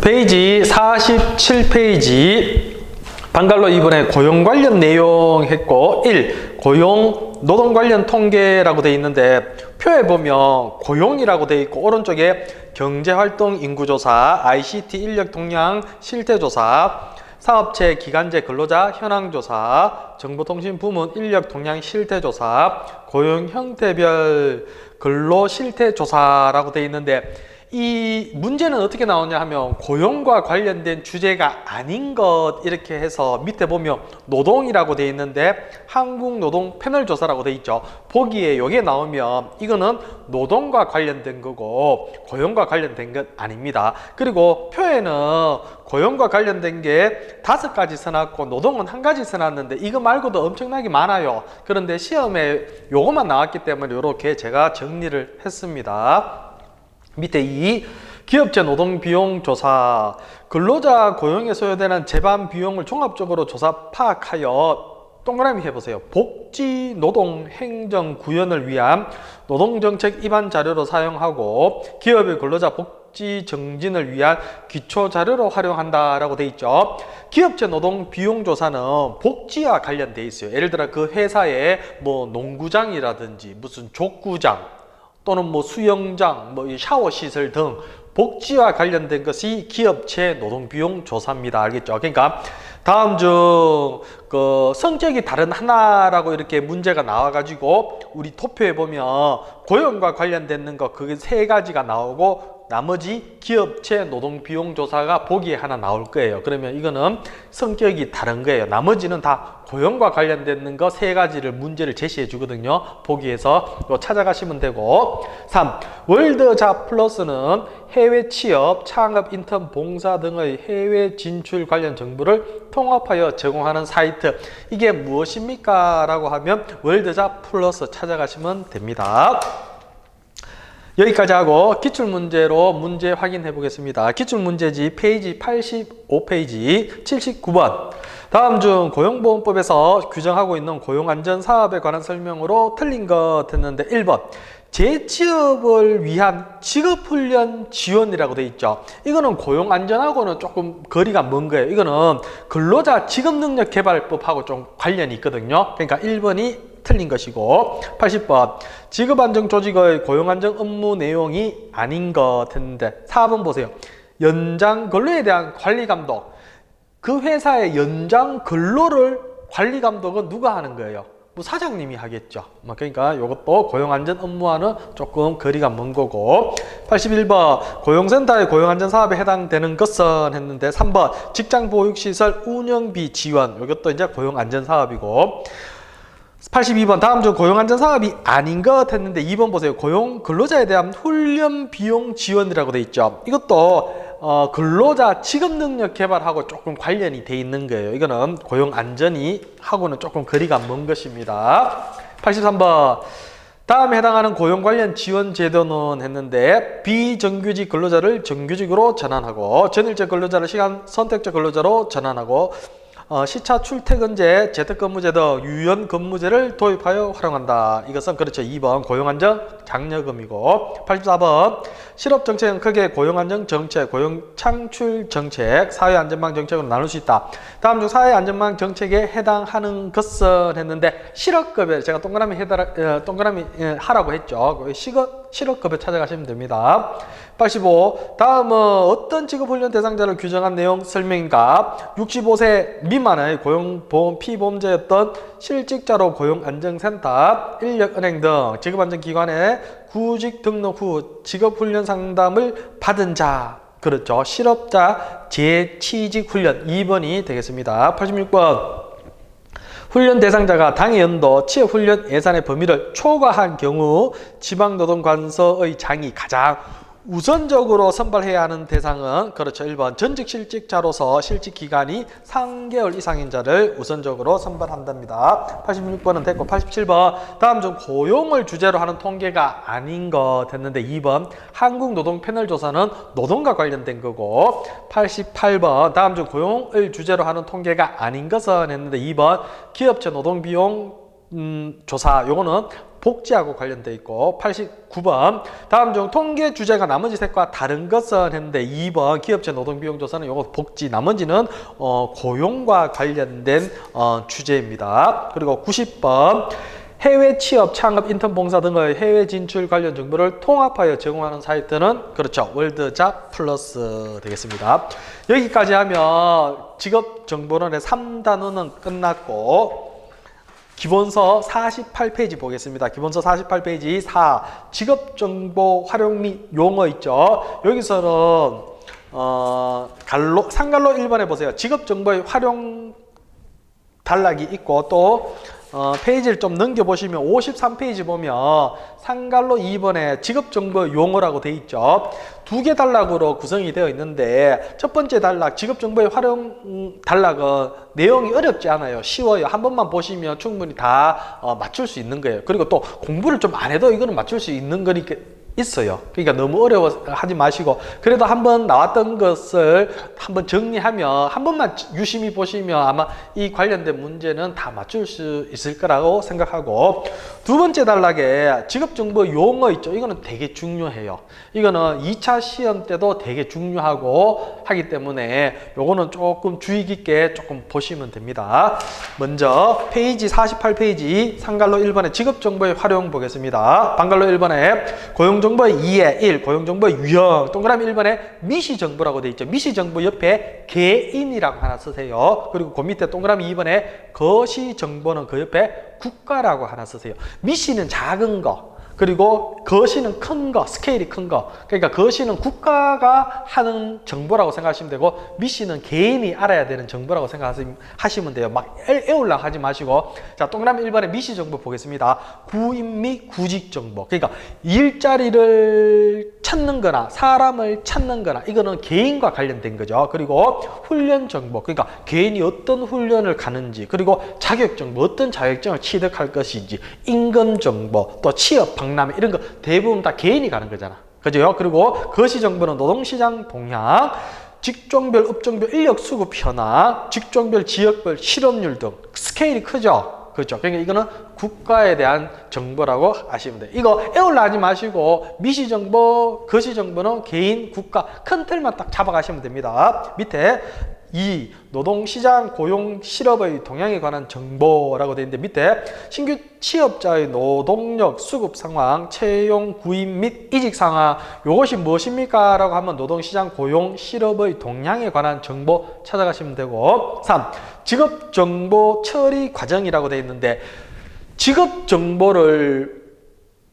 페이지 47페이지 방갈로 2번에 고용 관련 내용 했고 1. 고용 노동 관련 통계라고 돼 있는데 표에 보면 고용이라고 돼 있고 오른쪽에 경제활동 인구조사, ICT 인력 동향 실태조사, 사업체 기간제 근로자 현황조사, 정보통신 부문 인력 동향 실태조사, 고용 형태별 근로 실태조사라고 돼 있는데 이 문제는 어떻게 나오냐 하면 고용과 관련된 주제가 아닌 것 이렇게 해서 밑에 보면 노동이라고 돼 있는데 한국노동 패널 조사라고 돼 있죠. 보기에 이게 나오면 이거는 노동과 관련된 거고 고용과 관련된 것 아닙니다. 그리고 표에는 고용과 관련된 게 5가지 써놨고 노동은 1가지 써놨는데 이거 말고도 엄청나게 많아요. 그런데 시험에 요것만 나왔기 때문에 이렇게 제가 정리를 했습니다. 밑에 2. 기업체 노동 비용 조사. 근로자 고용에 소요되는 재반 비용을 종합적으로 조사 파악하여 동그라미 해보세요. 복지 노동 행정 구현을 위한 노동정책 입안 자료로 사용하고 기업의 근로자 복지 정진을 위한 기초 자료로 활용한다라고 돼 있죠. 기업체 노동 비용 조사는 복지와 관련돼 있어요. 예를 들어 그 회사에 뭐 농구장이라든지 무슨 족구장 또는 뭐 수영장, 뭐 샤워 시설 등 복지와 관련된 것이 기업체 노동비용 조사입니다. 알겠죠? 그러니까 다음 중 그 성격이 다른 하나라고 이렇게 문제가 나와가지고 우리 도표에 보면 고용과 관련되는 거 그게 3가지가 나오고 나머지 기업체 노동비용 조사가 보기에 하나 나올 거예요. 그러면 이거는 성격이 다른 거예요. 나머지는 다 고용과 관련되는 거 3가지를 문제를 제시해 주거든요. 보기에서 찾아가시면 되고 3. 월드잡 플러스는 해외 취업, 창업, 인턴, 봉사 등의 해외 진출 관련 정보를 통합하여 제공하는 사이트. 이게 무엇입니까? 라고 하면 월드잡 플러스 찾아가시면 됩니다. 여기까지 하고 기출문제로 문제 확인해 보겠습니다. 기출문제지 페이지 85페이지 79번. 다음 중 고용보험법에서 규정하고 있는 고용안전사업에 관한 설명으로 틀린 것 했는데 1번. 재취업을 위한 직업훈련 지원이라고 되어 있죠. 이거는 고용안전하고는 조금 거리가 먼 거예요. 이거는 근로자 직업능력개발법하고 좀 관련이 있거든요. 그러니까 1번이 틀린 것이고 80번 직업안정조직의 고용안정 업무 내용이 아닌 것 했는데 4번 보세요. 연장 근로에 대한 관리감독. 그 회사의 연장 근로를 관리감독은 누가 하는 거예요? 뭐 사장님이 하겠죠. 그러니까 이것도 고용안전 업무와는 조금 거리가 먼 거고 81번 고용센터의 고용안전사업에 해당되는 것은 했는데 3번 직장보육시설 운영비 지원 이것도 이제 고용안전사업이고 82번 다음 중 고용안전사업이 아닌 것 했는데 2번 보세요. 고용 근로자에 대한 훈련 비용 지원이라고 돼 있죠. 이것도 근로자 직업능력 개발하고 조금 관련이 돼 있는 거예요. 이거는 고용안전이 하고는 조금 거리가 먼 것입니다. 83번 다음에 해당하는 고용 관련 지원 제도는 했는데 비정규직 근로자를 정규직으로 전환하고 전일제 근로자를 시간 선택제 근로자로 전환하고 시차 출퇴근제, 재택근무제 등 유연근무제를 도입하여 활용한다. 이것은 그렇죠. 2번 고용안정 장려금이고 84번 실업정책은 크게 고용안정정책, 고용창출정책, 사회안전망 정책으로 나눌 수 있다. 다음 중 사회안전망 정책에 해당하는 것은 했는데 실업급여 제가 동그라미 하라고 했죠. 실업급여 찾아가시면 됩니다. 85 다음은 어떤 직업훈련 대상자를 규정한 내용 설명인가 65세 미만의 고용보험 피보험자였던 실직자로 고용안정센터, 인력은행 등 직업안전기관에 구직 등록 후 직업훈련 상담을 받은 자 그렇죠. 실업자 재취직훈련 2번이 되겠습니다. 86번 훈련 대상자가 당해 연도 취업훈련 예산의 범위를 초과한 경우 지방노동관서의 장이 가장 우선적으로 선발해야 하는 대상은 그렇죠. 1번 전직 실직자로서 실직 기간이 3개월 이상인 자를 우선적으로 선발한답니다. 86번은 됐고 87번 다음 중 고용을 주제로 하는 통계가 아닌 것 했는데 2번 한국노동 패널 조사는 노동과 관련된 거고 88번 다음 중 고용을 주제로 하는 통계가 아닌 것은 했는데 2번 기업체 노동비용 조사 요거는 복지하고 관련돼 있고 89번 다음 중 통계 주제가 나머지 색과 다른 것은 했는데 2번 기업체 노동비용조사는 요거 복지 나머지는 고용과 관련된 주제입니다. 그리고 90번 해외 취업, 창업, 인턴 봉사 등의 해외 진출 관련 정보를 통합하여 제공하는 사이트는 그렇죠. 월드잡 플러스 되겠습니다. 여기까지 하면 직업정보론의 3단원은 끝났고 기본서 48페이지 보겠습니다. 기본서 48페이지 4 직업정보 활용 및 용어 있죠. 여기서는 상갈로 1번에 보세요. 직업정보의 활용 단락이 있고 또 페이지를 좀 넘겨보시면 53페이지 보면 상갈로 2번에 직업정보 용어라고 돼 있죠. 두 개 단락으로 구성이 되어 있는데 첫 번째 단락 직업정보의 활용 단락은 내용이 어렵지 않아요. 쉬워요. 한 번만 보시면 충분히 다 맞출 수 있는 거예요. 그리고 또 공부를 좀 안 해도 이거는 맞출 수 있는 거니까 있어요. 그러니까 너무 어려워하지 마시고 그래도 한번 나왔던 것을 한번 정리하면 한 번만 유심히 보시면 아마 이 관련된 문제는 다 맞출 수 있을 거라고 생각하고 두 번째 단락에 직업정보 용어 있죠. 이거는 되게 중요해요. 이거는 2차 시험 때도 되게 중요하고 하기 때문에 요거는 조금 주의 깊게 조금 보시면 됩니다. 먼저 페이지 48페이지 상갈로 1번에 직업정보의 활용 보겠습니다. 방갈로 1번에 고용정보의 2에 1 고용정보의 유형 동그라미 1번에 미시정보라고 되어 있죠. 미시정보 옆에 개인이라고 하나 쓰세요. 그리고 그 밑에 동그라미 2번에 거시정보는 그 옆에 국가라고 하나 쓰세요. 미시는 작은 거 그리고 거시는 큰 거, 스케일이 큰 거. 그러니까 거시는 국가가 하는 정보라고 생각하시면 되고 미시는 개인이 알아야 되는 정보라고 생각하시면 돼요. 막 애올라 하지 마시고 자 동그라미 1번에 미시 정보 보겠습니다. 구인 및 구직 정보. 그러니까 일자리를 찾는 거나 사람을 찾는 거나 이거는 개인과 관련된 거죠. 그리고 훈련 정보. 그러니까 개인이 어떤 훈련을 가는지 그리고 자격 정보 어떤 자격증을 취득할 것인지 임금 정보 또 취업 박람회 이런 거 대부분 다 개인이 가는 거잖아. 그죠? 그리고 거시 정보는 노동시장 동향, 직종별, 업종별 인력 수급 현황, 직종별, 지역별 실업률 등 스케일이 크죠? 그렇죠? 그러니까 이거는 국가에 대한 정보라고 아시면 돼요. 이거 애올라 하지 마시고 미시 정보, 거시 정보는 개인, 국가 큰 틀만 딱 잡아가시면 됩니다. 밑에 2. 노동시장 고용 실업의 동향에 관한 정보라고 되어 있는데 밑에 신규 취업자의 노동력 수급 상황, 채용, 구인 및 이직 상황 이것이 무엇입니까? 라고 하면 노동시장 고용 실업의 동향에 관한 정보 찾아가시면 되고 3. 직업정보 처리 과정이라고 되어 있는데 직업정보를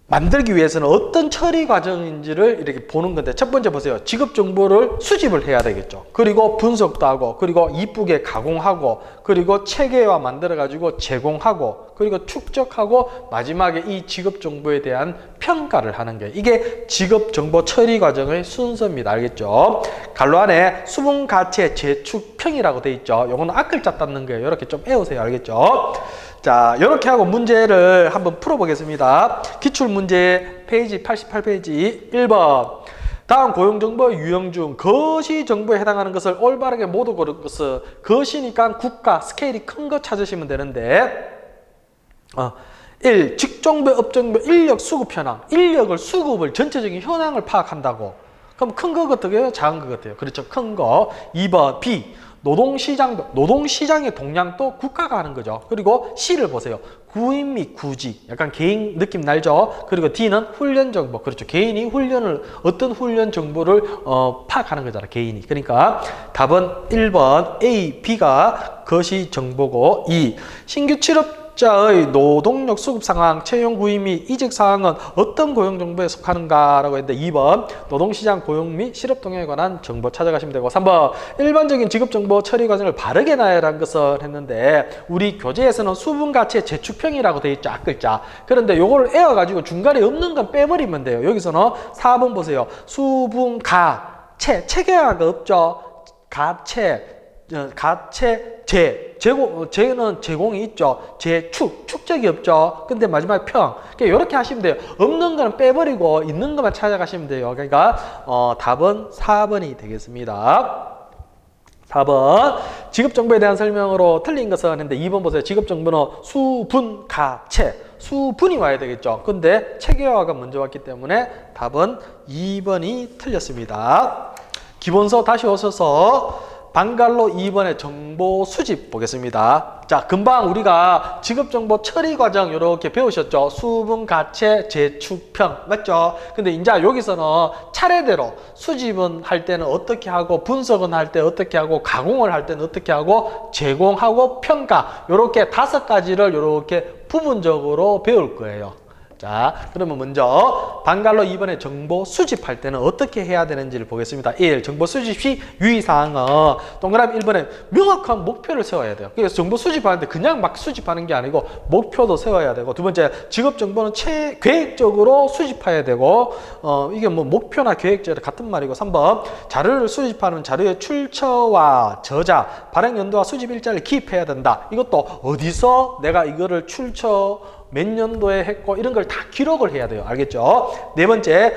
만들기 위해서는 어떤 처리 과정인지를 이렇게 보는 건데 첫 번째 보세요. 직업 정보를 수집을 해야 되겠죠. 그리고 분석도 하고 그리고 이쁘게 가공하고 그리고 체계화 만들어 가지고 제공하고 그리고 축적하고 마지막에 이 직업 정보에 대한 평가를 하는 게 이게 직업 정보 처리 과정의 순서입니다. 알겠죠? 갈로 안에 수분 가채 재축평이라고 돼 있죠. 요거는 앞글자 닦는 거예요. 이렇게 좀 외우세요. 알겠죠? 자, 이렇게 하고 문제를 한번 풀어보겠습니다. 기출문제 페이지 88페이지 1번. 다음 고용정보 유형 중 거시정보에 해당하는 것을 올바르게 모두 고른 것은 거시니까 국가, 스케일이 큰 거 찾으시면 되는데 1. 직종별, 업종별 인력 수급 현황. 인력을 수급을 전체적인 현황을 파악한다고. 그럼 큰 거 같아요? 작은 거 같아요? 그렇죠. 큰 거. 2번 B. 노동시장의 동향도 국가가 하는 거죠. 그리고 C를 보세요. 구인 및 구직. 약간 개인 느낌 날죠. 그리고 D는 훈련 정보. 그렇죠. 개인이 어떤 훈련 정보를 파악하는 거잖아. 개인이. 그러니까 답은 1번 A, B가 거시 정보고 2. 신규 취업자의 노동력 수급 상황, 채용 구인 및 이직 상황은 어떤 고용 정보에 속하는가라고 했는데 2번 노동시장 고용 및 실업 동향에 관한 정보 찾아가시면 되고 3번 일반적인 직업 정보 처리 과정을 바르게 나열한 것을 했는데 우리 교재에서는 수분가채 재축평이라고 되어 있죠. 앞글자. 그런데 요거를 애워가지고 중간에 없는 건 빼버리면 돼요. 여기서는 4번 보세요. 수분가채 체계화가 없죠. 제는 제공이 있죠. 축적이 없죠. 근데 마지막에 평. 이렇게 하시면 돼요. 없는 거는 빼버리고 있는 것만 찾아가시면 돼요. 그러니까 답은 4번이 되겠습니다. 4번 직업정보에 대한 설명으로 틀린 것은 했는데 2번 보세요. 직업정보는 수분, 가, 체. 수분이 와야 되겠죠. 근데 체계화가 먼저 왔기 때문에 답은 2번이 틀렸습니다. 기본서 다시 오셔서 방갈로 2번의 정보 수집 보겠습니다. 자, 금방 우리가 직업정보 처리 과정 이렇게 배우셨죠? 수분, 가체, 재축평 맞죠? 근데 이제 여기서는 차례대로 수집은 할 때는 어떻게 하고 분석은 할 때 어떻게 하고 가공을 할 때는 어떻게 하고 제공하고 평가 이렇게 5가지를 이렇게 부분적으로 배울 거예요. 자, 그러면 먼저 방갈로 2번에 정보 수집할 때는 어떻게 해야 되는지를 보겠습니다. 1. 정보 수집 시 유의사항은 동그라미 1번에 명확한 목표를 세워야 돼요. 그래서 정보 수집하는데 그냥 막 수집하는 게 아니고 목표도 세워야 되고, 두 번째 직업정보는 계획적으로 수집해야 되고, 이게 뭐 목표나 계획적으로 같은 말이고, 3번 자료를 수집하는 자료의 출처와 저자, 발행 연도와 수집 일자를 기입해야 된다. 이것도 어디서 내가 이거를 출처 몇 년도에 했고 이런 걸 다 기록을 해야 돼요. 알겠죠? 네 번째,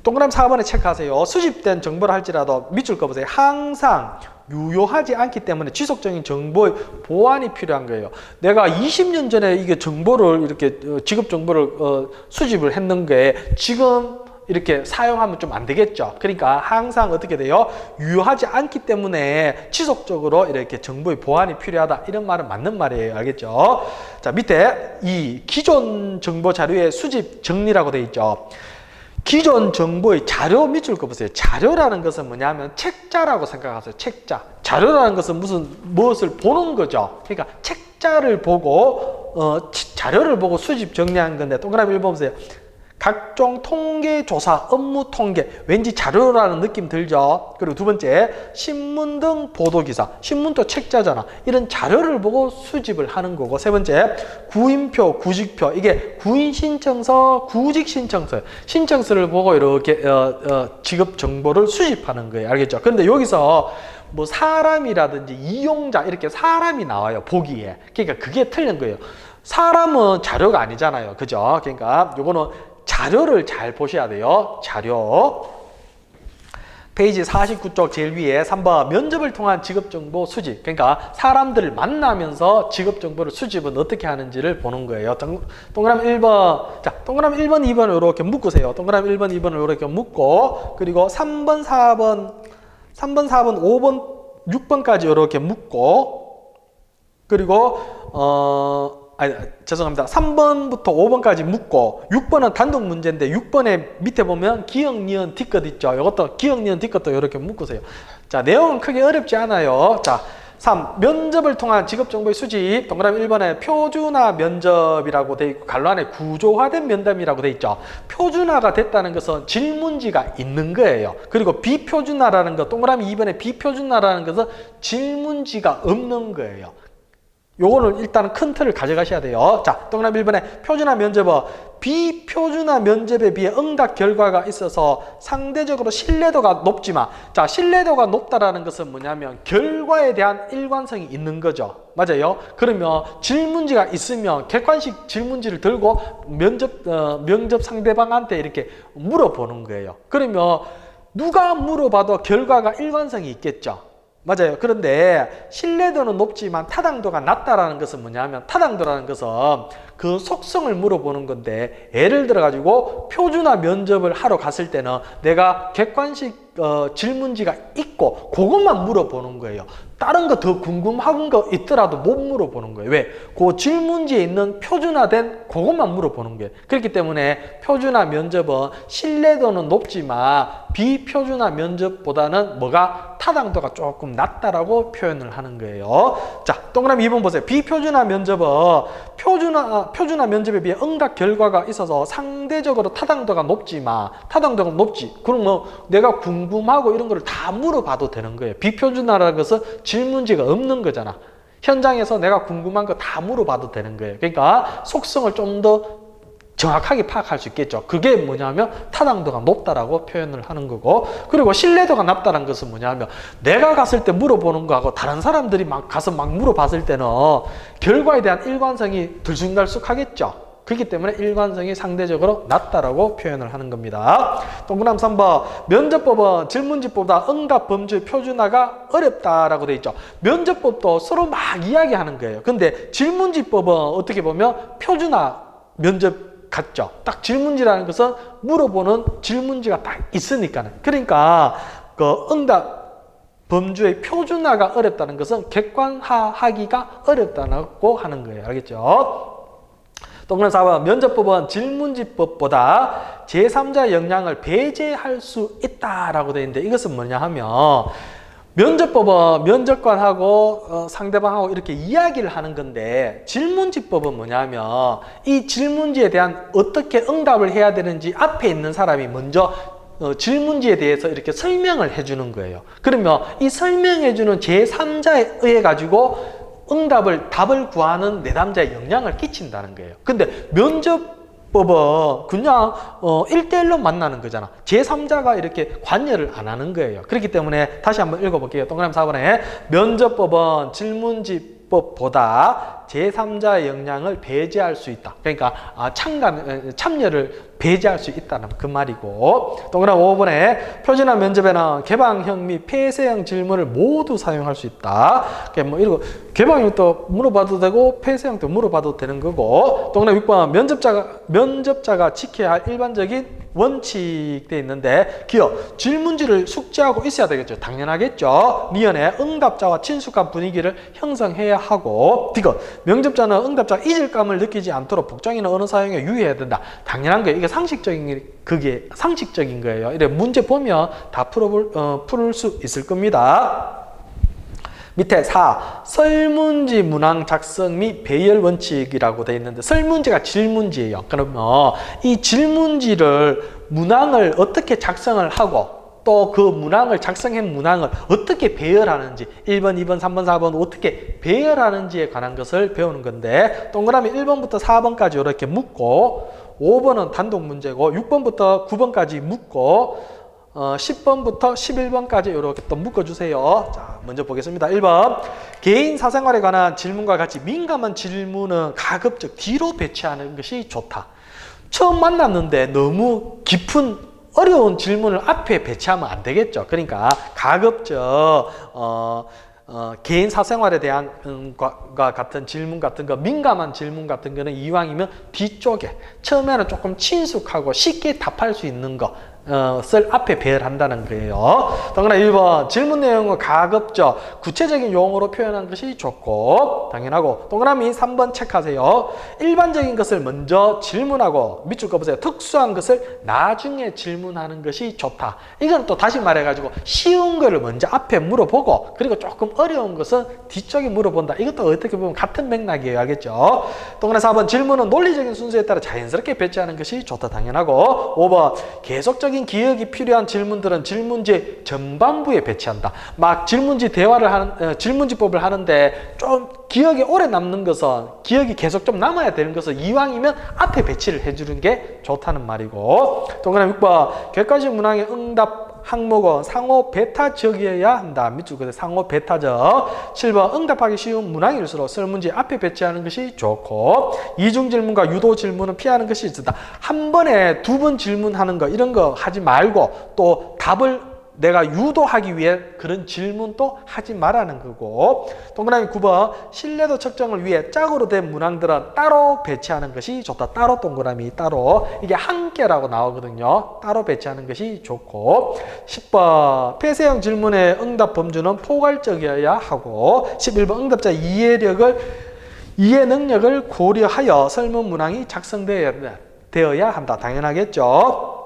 동그라미 4번에 체크하세요. 수집된 정보를 할지라도 밑줄 그어보세요. 항상 유효하지 않기 때문에 지속적인 정보의 보완이 필요한 거예요. 내가 20년 전에 이게 정보를 이렇게 직업 정보를 수집을 했는데 지금 이렇게 사용하면 좀 안 되겠죠. 그러니까 항상 어떻게 돼요? 유효하지 않기 때문에 지속적으로 이렇게 정보의 보완이 필요하다. 이런 말은 맞는 말이에요. 알겠죠? 자, 밑에 이 기존 정보 자료의 수집 정리라고 되어 있죠. 기존 정보의 자료 밑줄 그어보세요. 자료라는 것은 뭐냐면 책자라고 생각하세요. 책자. 자료라는 것은 무엇을 보는 거죠. 그러니까 책자를 보고 자료를 보고 수집 정리한 건데, 동그라미 1번 보세요. 각종 통계 조사, 업무 통계, 왠지 자료라는 느낌 들죠. 그리고 두 번째, 신문 등 보도기사, 신문도 책자잖아. 이런 자료를 보고 수집을 하는 거고, 세 번째, 구인표, 구직표, 이게 구인신청서, 구직신청서, 신청서를 보고 이렇게 직업 정보를 수집하는 거예요. 알겠죠? 근데 여기서 뭐 사람이라든지 이용자 이렇게 사람이 나와요, 보기에. 그러니까 그게 틀린 거예요. 사람은 자료가 아니잖아요. 그죠? 그러니까 요거는 자료를 잘 보셔야 돼요. 자료. 페이지 49쪽 제일 위에 3번 면접을 통한 직업정보 수집. 그러니까 사람들을 만나면서 직업정보를 수집은 어떻게 하는지를 보는 거예요. 동그라미 1번. 자, 동그라미 1번, 2번을 이렇게 묶으세요. 동그라미 1번, 2번을 이렇게 묶고, 그리고 3번, 4번, 5번, 6번까지 이렇게 묶고, 그리고 죄송합니다. 3번부터 5번까지 묶고 6번은 단독 문제인데 6번에 밑에 보면 기억, 니은, 뒤끝 있죠. 이것도 기억, 니은, 뒤끝도 이렇게 묶으세요. 자, 내용은 크게 어렵지 않아요. 자, 3. 면접을 통한 직업정보의 수집. 동그라미 1번에 표준화 면접이라고 돼 있고 갈로 안에 구조화된 면담이라고 돼 있죠. 표준화가 됐다는 것은 질문지가 있는 거예요. 그리고 비표준화라는 것, 동그라미 2번에 비표준화라는 것은 질문지가 없는 거예요. 요거는 일단 큰 틀을 가져가셔야 돼요. 자, 동그라미 1번에 표준화 면접은 비표준화 면접에 비해 응답 결과가 있어서 상대적으로 신뢰도가 높지만, 자, 신뢰도가 높다라는 것은 뭐냐면 결과에 대한 일관성이 있는 거죠. 맞아요? 그러면 질문지가 있으면 객관식 질문지를 들고 면접 상대방한테 이렇게 물어보는 거예요. 그러면 누가 물어봐도 결과가 일관성이 있겠죠. 맞아요. 그런데 신뢰도는 높지만 타당도가 낮다라는 것은 뭐냐면, 타당도라는 것은 그 속성을 물어보는 건데, 예를 들어 가지고 표준화 면접을 하러 갔을 때는 내가 객관식 질문지가 있고 그것만 물어보는 거예요. 다른 거 더 궁금한 거 있더라도 못 물어보는 거예요. 왜? 그 질문지에 있는 표준화된 그것만 물어보는 거예요. 그렇기 때문에 표준화 면접은 신뢰도는 높지만 비표준화 면접보다는 뭐가 타당도가 조금 낮다라고 표현을 하는 거예요. 자, 동그라미 2번 보세요. 비표준화 면접은 표준화 면접에 비해 응답 결과가 있어서 상대적으로 타당도가 높지만, 타당도가 높지. 그러면 내가 궁금하고 이런 거를 다 물어봐도 되는 거예요. 비표준화라는 것은 질문지가 없는 거잖아. 현장에서 내가 궁금한 거 다 물어봐도 되는 거예요. 그러니까 속성을 좀 더 정확하게 파악할 수 있겠죠. 그게 뭐냐면 타당도가 높다라고 표현을 하는 거고, 그리고 신뢰도가 낮다는 것은 뭐냐면 내가 갔을 때 물어보는 거하고 다른 사람들이 막 가서 막 물어봤을 때는 결과에 대한 일관성이 들쑥날쑥하겠죠. 그렇기 때문에 일관성이 상대적으로 낮다라고 표현을 하는 겁니다. 동그라미 3번 면접법은 질문지보다 응답 범주의 표준화가 어렵다라고 돼 있죠. 면접법도 서로 막 이야기하는 거예요. 근데 질문지법은 어떻게 보면 표준화 면접 같죠. 딱 질문지라는 것은 물어보는 질문지가 딱 있으니까는. 그러니까 그 응답 범주의 표준화가 어렵다는 것은 객관화하기가 어렵다고 하는 거예요. 알겠죠? 동그라미 4번 면접법은 질문지법보다 제3자 역량을 배제할 수 있다라고 되어 있는데 이것은 뭐냐 하면 면접법은 면접관하고 상대방하고 이렇게 이야기를 하는 건데 질문지법은 뭐냐 하면 이 질문지에 대한 어떻게 응답을 해야 되는지 앞에 있는 사람이 먼저 질문지에 대해서 이렇게 설명을 해주는 거예요. 그러면 이 설명해주는 제3자에 의해 가지고 답을 구하는 내담자의 영향을 끼친다는 거예요. 근데 면접법은 그냥 1대1로 만나는 거잖아. 제3자가 이렇게 관여를 안 하는 거예요. 그렇기 때문에 다시 한번 읽어볼게요. 동그라미 4번에 면접법은 질문지법보다 제3자의 역량을 배제할 수 있다. 그러니까 참여를 배제할 수 있다는 그 말이고, 동그라미 5번에 표준화 면접에는 개방형 및 폐쇄형 질문을 모두 사용할 수 있다. 뭐 이런 개방형도 물어봐도 되고 폐쇄형도 물어봐도 되는 거고, 동그라미 6번 면접자가 지켜야 할 일반적인 원칙 돼 있는데 기억 질문지를 숙지하고 있어야 되겠죠. 당연하겠죠. 미연에 응답자와 친숙한 분위기를 형성해야 하고, 디귿 면접자는 응답자가 잊을감을 느끼지 않도록 복장이나 언어 사용에 유의해야 된다. 당연한 거예요. 이게 상식적인 거예요. 이래 문제 보면 다 풀을 수 있을 겁니다. 밑에 4. 설문지 문항 작성 및 배열 원칙이라고 되어 있는데 설문지가 질문지예요. 그러면 이 질문지를 문항을 어떻게 작성을 하고 또 그 문항을 작성한 문항을 어떻게 배열하는지 1번, 2번, 3번, 4번 어떻게 배열하는지에 관한 것을 배우는 건데 동그라미 1번부터 4번까지 이렇게 묶고 5번은 단독 문제고 6번부터 9번까지 묶고 10번부터 11번까지 이렇게 또 묶어주세요. 자, 먼저 보겠습니다. 1번 개인 사생활에 관한 질문과 같이 민감한 질문은 가급적 뒤로 배치하는 것이 좋다. 처음 만났는데 너무 깊은 어려운 질문을 앞에 배치하면 안 되겠죠. 그러니까 가급적 개인 사생활에 대한 같은 질문 같은 거, 민감한 질문 같은 거는 이왕이면 뒤쪽에 처음에는 조금 친숙하고 쉽게 답할 수 있는 것을 앞에 배열한다는 거예요. 동그라미 1번 질문 내용을 가급적 구체적인 용어로 표현하는 것이 좋고 당연하고, 동그라미 3번 체크하세요. 일반적인 것을 먼저 질문하고 밑줄 거 보세요. 특수한 것을 나중에 질문하는 것이 좋다. 이건 또 다시 말해가지고 쉬운 거를 먼저 앞에 물어보고 그리고 조금 어려운 것은 뒤쪽에 물어본다. 이것도 어떻게 보면 같은 맥락이에요. 알겠죠? 동그라미 4번 질문은 논리적인 순서에 따라 자연스럽게 배치하는 것이 좋다. 당연하고 5번 계속적인 기억이 필요한 질문들은 질문지 전반부에 배치한다. 막 질문지법을 하는데 좀 기억이 오래 남는 것은 기억이 계속 좀 남아야 되는 것은 이왕이면 앞에 배치를 해주는 게 좋다는 말이고, 동그라미 6번 객관식 문항의 응답 항목은 상호 배타적이어야 한다. 밑줄 그대로 상호 배타적. 7번 응답하기 쉬운 문항일수록 설문지 앞에 배치하는 것이 좋고 이중 질문과 유도 질문은 피하는 것이 있다. 한 번에 2번 질문하는 거 이런 거 하지 말고 또 답을 내가 유도하기 위해 그런 질문도 하지 말라는 거고, 동그라미 9번 신뢰도 측정을 위해 짝으로 된 문항들은 따로 배치하는 것이 좋다. 따로 동그라미 따로 이게 함께라고 나오거든요. 따로 배치하는 것이 좋고, 10번 폐쇄형 질문의 응답 범주는 포괄적이어야 하고 11번 응답자 이해 능력을 고려하여 설문 문항이 작성되어야 한다. 당연하겠죠.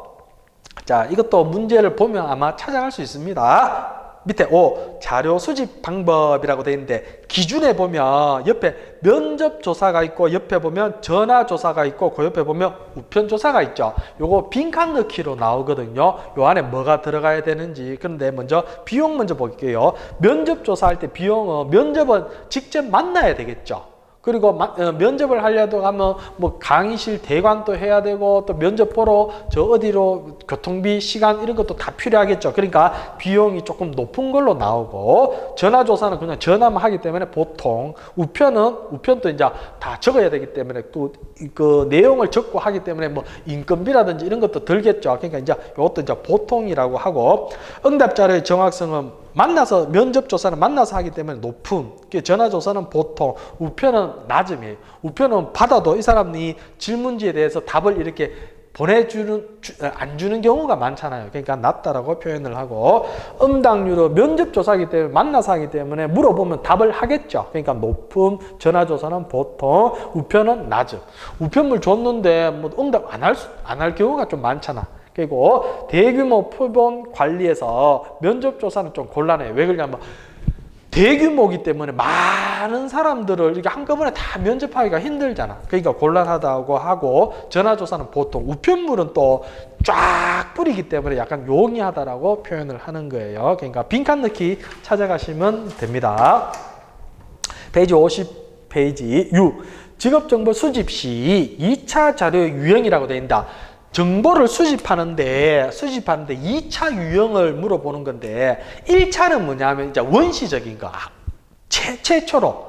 자, 이것도 문제를 보면 아마 찾아갈 수 있습니다. 밑에 5. 자료 수집 방법이라고 되어 있는데 기준에 보면 옆에 면접조사가 있고 옆에 보면 전화조사가 있고 그 옆에 보면 우편조사가 있죠. 요거 빈칸 넣기로 나오거든요. 요 안에 뭐가 들어가야 되는지. 그런데 먼저 비용 먼저 볼게요. 면접조사할 때 비용은 면접은 직접 만나야 되겠죠. 그리고 면접을 하려도 하면 뭐 강의실 대관도 해야 되고 또 면접 보러 저 어디로 교통비 시간 이런 것도 다 필요하겠죠. 그러니까 비용이 조금 높은 걸로 나오고 전화조사는 그냥 전화만 하기 때문에 보통 우편도 이제 다 적어야 되기 때문에 또 그 내용을 적고 하기 때문에 뭐 인건비라든지 이런 것도 들겠죠. 그러니까 이제 이것도 이제 보통이라고 하고 응답자료의 정확성은 면접조사는 만나서 하기 때문에 높음, 전화조사는 보통, 우편은 낮음이에요. 우편은 받아도 이 사람이 질문지에 대해서 답을 이렇게 안 주는 경우가 많잖아요. 그러니까 낮다라고 표현을 하고, 응답률은 면접조사이기 때문에 만나서 하기 때문에 물어보면 답을 하겠죠. 그러니까 높음, 전화조사는 보통, 우편은 낮음. 우편물 줬는데 뭐 응답 안 할 경우가 좀 많잖아. 그리고 대규모 표본 관리에서 면접조사는 좀 곤란해요. 왜 그러냐면 대규모이기 때문에 많은 사람들을 이렇게 한꺼번에 다 면접하기가 힘들잖아. 그러니까 곤란하다고 하고 전화조사는 보통 우편물은 또 쫙 뿌리기 때문에 약간 용이하다라고 표현을 하는 거예요. 그러니까 빈칸 넣기 찾아가시면 됩니다. 페이지 50페이지 6. 직업정보 수집 시 2차 자료의 유형이라고 되어 있다. 정보를 수집하는데 2차 유형을 물어보는 건데 1차는 뭐냐면 이제 원시적인 거, 최초로